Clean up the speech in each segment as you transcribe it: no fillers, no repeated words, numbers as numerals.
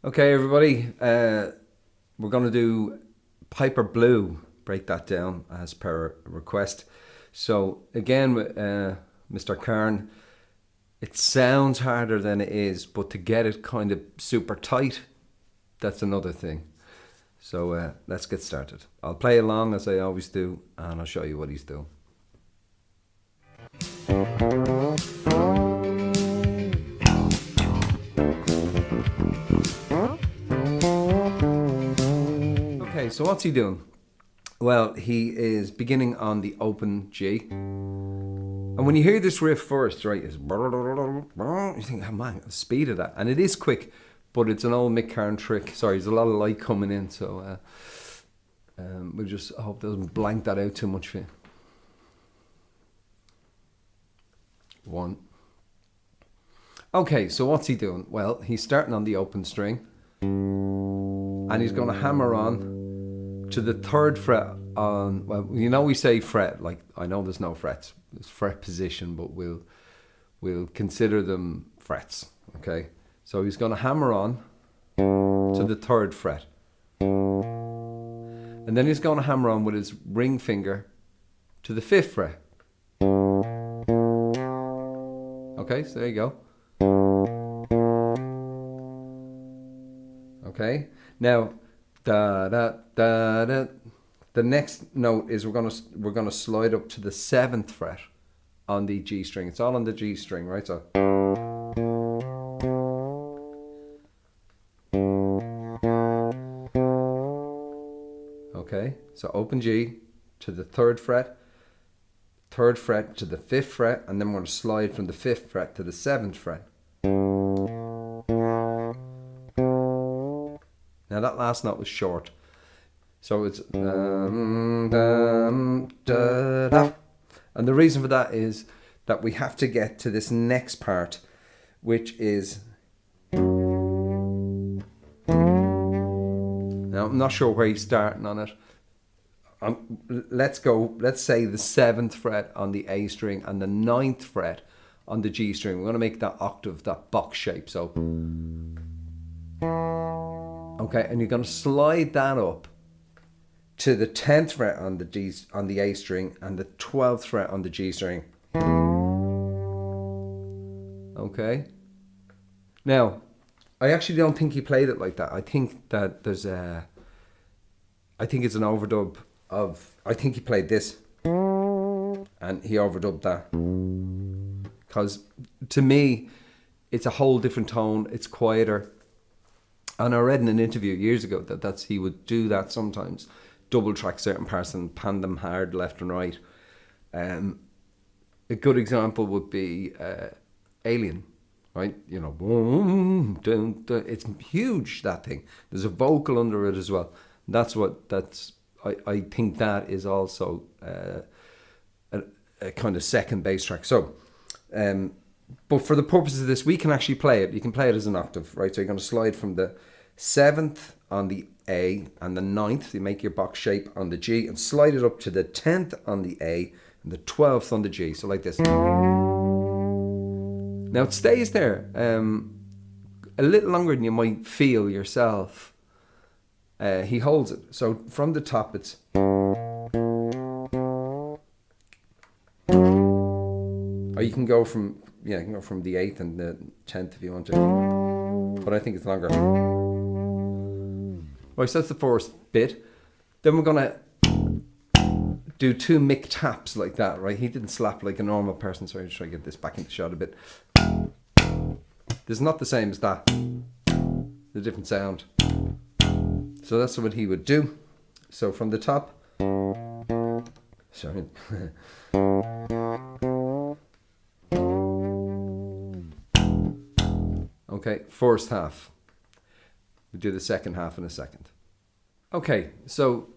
Okay, everybody, we're going to do Piper Blue, break that down as per request. So again, Mr. Karn, it sounds harder than it is, but to get it kind of super tight, that's another thing. So let's get started. I'll play along as I always do, and I'll show you what he's doing. Okay, so what's he doing? Well, he is beginning on the open G. And when you hear this riff first, right, it's you think, oh man, the speed of that. And it is quick, but it's an old Mick Karn trick. Sorry, there's a lot of light coming in, so we'll just hope it doesn't blank that out too much for you. 1. Okay, so what's he doing? Well, he's starting on the open string, and he's going to hammer on to the 3rd fret on, well, you know we say fret, like I know there's no frets, it's fret position, but we'll consider them frets, okay? So he's going to hammer on to the 3rd fret. And then he's going to hammer on with his ring finger to the 5th fret. Okay, so there you go. Okay, now da da da da. The next note is we're gonna slide up to the 7th fret on the G string. It's all on the G string, right? So okay, so open G to the 3rd fret, 3rd fret to the 5th fret, and then we're gonna slide from the 5th fret to the 7th fret. Now that last note was short, so it's and the reason for that is that we have to get to this next part, which is, now I'm not sure where he's starting on it. Let's say the 7th fret on the A string and the 9th fret on the G string. We're going to make that octave, that box shape. So okay, and you're going to slide that up to the 10th fret on the A string and the 12th fret on the G string. Okay. Now, I actually don't think he played it like that. I think that I think it's an overdub of, I think he played this and he overdubbed that. Because to me, it's a whole different tone. It's quieter. And I read in an interview years ago that he would do that sometimes, double track certain parts and pan them hard left and right. A good example would be Alien, right? You know, it's huge, that thing. There's a vocal under it as well. I think that is also a kind of second bass track. So, but for the purposes of this, we can actually play it. You can play it as an octave, right? So you're going to slide from the 7th on the A and the 9th. You make your box shape on the G and slide it up to the 10th on the A and the 12th on the G. So like this. Now it stays there a little longer than you might feel yourself. He holds it. So from the top, it's. Or you can go from. Yeah, you can go from the 8th and the 10th if you want to. But I think it's longer. Right, so that's the first bit. Then we're going to do 2 Mick taps like that, right? He didn't slap like a normal person. Sorry, I'm just trying to get this back into shot a bit. This is not the same as that. It's a different sound. So that's what he would do. So from the top. Sorry. Okay, first half. We'll do the second half in a second. Okay, so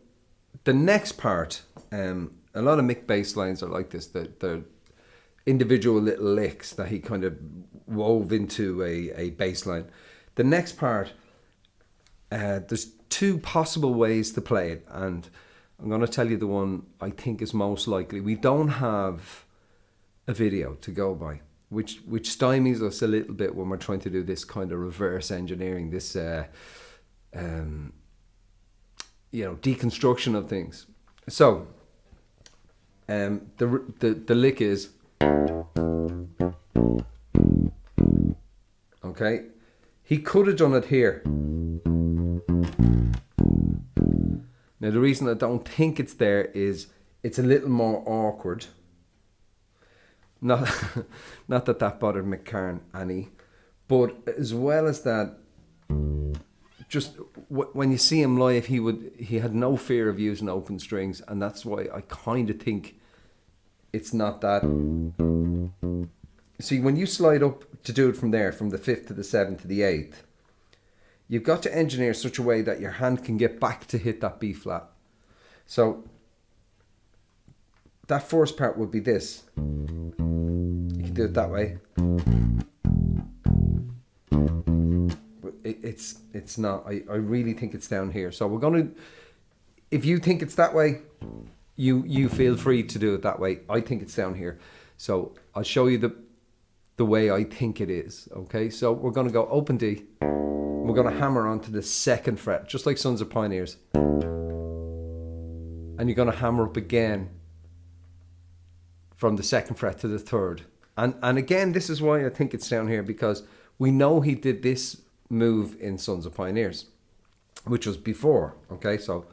the next part, a lot of Mick bass lines are like this. They're individual little licks that he kind of wove into a bass line. The next part, there's 2 possible ways to play it, and I'm going to tell you the one I think is most likely. We don't have a video to go by. which stymies us a little bit when we're trying to do this kind of reverse engineering, this deconstruction of things. So the lick is, okay, he could have done it here. Now the reason I don't think it's there is it's a little more awkward. Not that bothered Mick Karn any, but as well as that, just when you see him live, he had no fear of using open strings, and that's why I kind of think it's not that. See, when you slide up to do it from there, from the 5th to the 7th to the 8th, you've got to engineer such a way that your hand can get back to hit that B flat. So that first part would be this. You can do it that way. But it's not. I really think it's down here. So we're going to, if you think it's that way, you feel free to do it that way. I think it's down here. So I'll show you the way I think it is. Okay, so we're going to go open D. We're going to hammer onto the 2nd fret, just like Sons of Pioneers. And you're going to hammer up again from the 2nd fret to the 3rd. And again, this is why I think it's down here, because we know he did this move in Sons of Pioneers, which was before. Okay, so.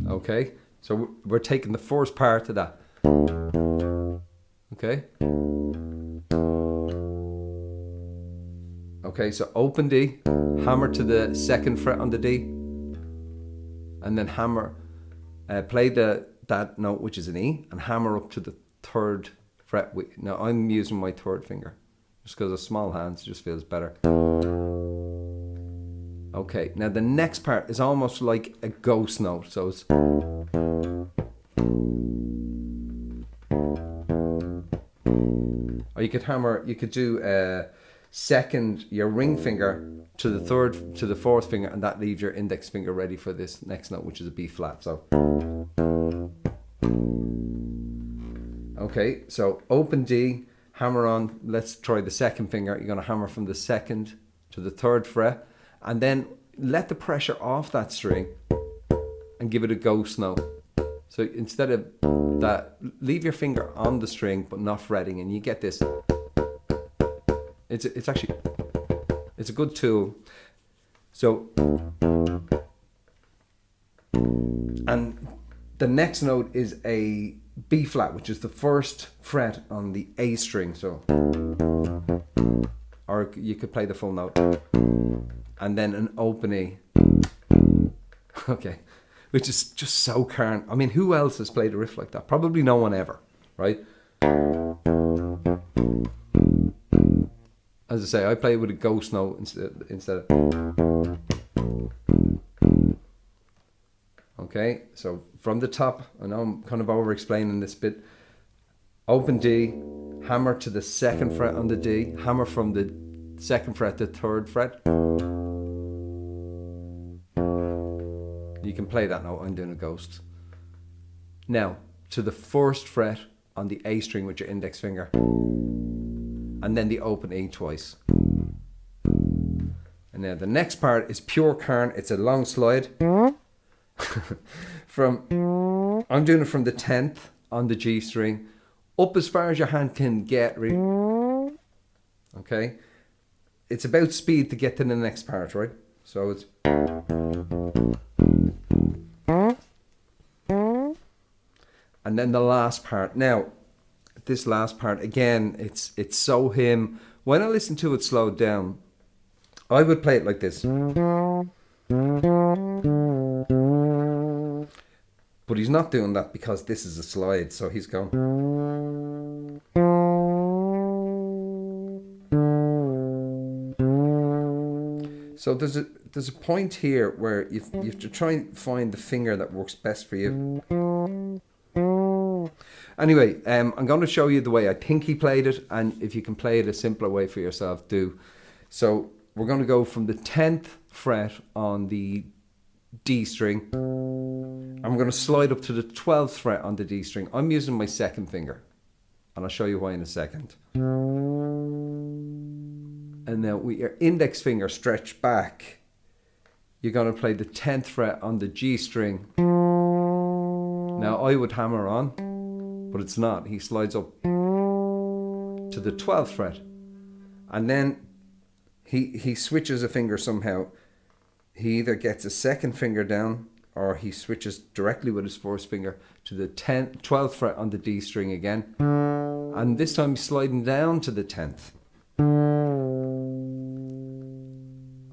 Okay, so we're taking the first part of that. Okay. Okay, so open D, hammer to the 2nd fret on the D, and then hammer, play that note, which is an E, and hammer up to the 3rd fret. Now I'm using my 3rd finger, just because of small hands, it just feels better. Okay, now the next part is almost like a ghost note, so it's... Or you could hammer, you could do your ring finger to the 3rd, to the 4th finger, and that leaves your index finger ready for this next note, which is a B flat. So, okay, so open D, hammer on. Let's try the 2nd finger. You're going to hammer from the 2nd to the 3rd fret, and then let the pressure off that string and give it a ghost note. So instead of that, leave your finger on the string but not fretting, and you get this. It's a good tool. So, and the next note is a B flat, which is the 1st fret on the A string. So, or you could play the full note, and then an open E. Okay, which is just so Karn. I mean, who else has played a riff like that? Probably no one ever, right? As I say, I play with a ghost note instead of... Okay, so from the top, I know I'm kind of over-explaining this bit. Open D, hammer to the 2nd fret on the D, hammer from the 2nd fret to 3rd fret. You can play that note, I'm doing a ghost. Now, to the 1st fret on the A string with your index finger. And then the open E twice. And now the next part is pure Karn. It's a long slide. I'm doing it from the 10th on the G string up as far as your hand can get. Okay? It's about speed to get to the next part, right? So it's... And then the last part. Now, this last part, again, it's so him. When I listen to it slowed down, I would play it like this. But he's not doing that because this is a slide, so he's going. So there's a point here where you have to try and find the finger that works best for you. Anyway, I'm going to show you the way I think he played it, and if you can play it a simpler way for yourself, do. So we're going to go from the 10th fret on the D string I'm going to slide up to the 12th fret on the D string. I'm using my second finger, and I'll show you why in a second. And now with your index finger stretched back, you're going to play the 10th fret on the G string. Now I would hammer on, but it's not. He slides up to the 12th fret, and then he switches a finger somehow. He either gets a second finger down, or he switches directly with his first finger to the 12th fret on the D string again. And this time he's sliding down to the 10th.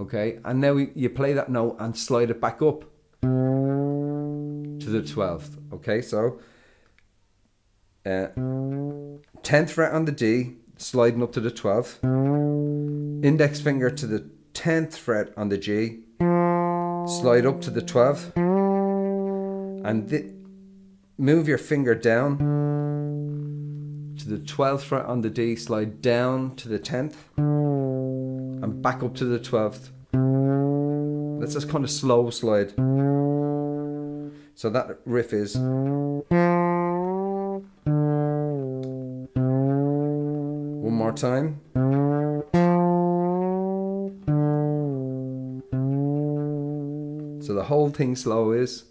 Okay, and now you play that note and slide it back up to the 12th. Okay, so 10th fret on the D, sliding up to the 12th. Index finger to the 10th fret on the G, slide up to the 12th. And move your finger down to the 12th fret on the D, slide down to the 10th, and back up to the 12th. Let's just kind of slow slide. So that riff is. One more time. So the whole thing slow is.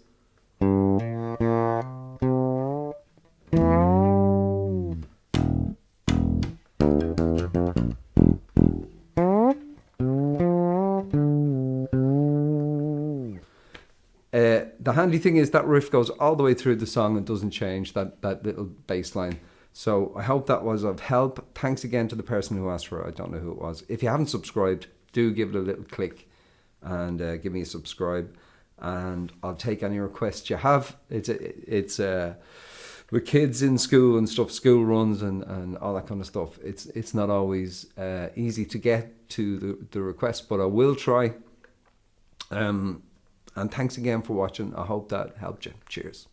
The handy thing is that riff goes all the way through the song and doesn't change, that little bass line. So I hope that was of help. Thanks again to the person who asked for it. I don't know who it was. If you haven't subscribed, do give it a little click and give me a subscribe. And I'll take any requests you have. It's with kids in school and stuff, school runs and all that kind of stuff. It's not always easy to get to the request, but I will try. And thanks again for watching. I hope that helped you. Cheers.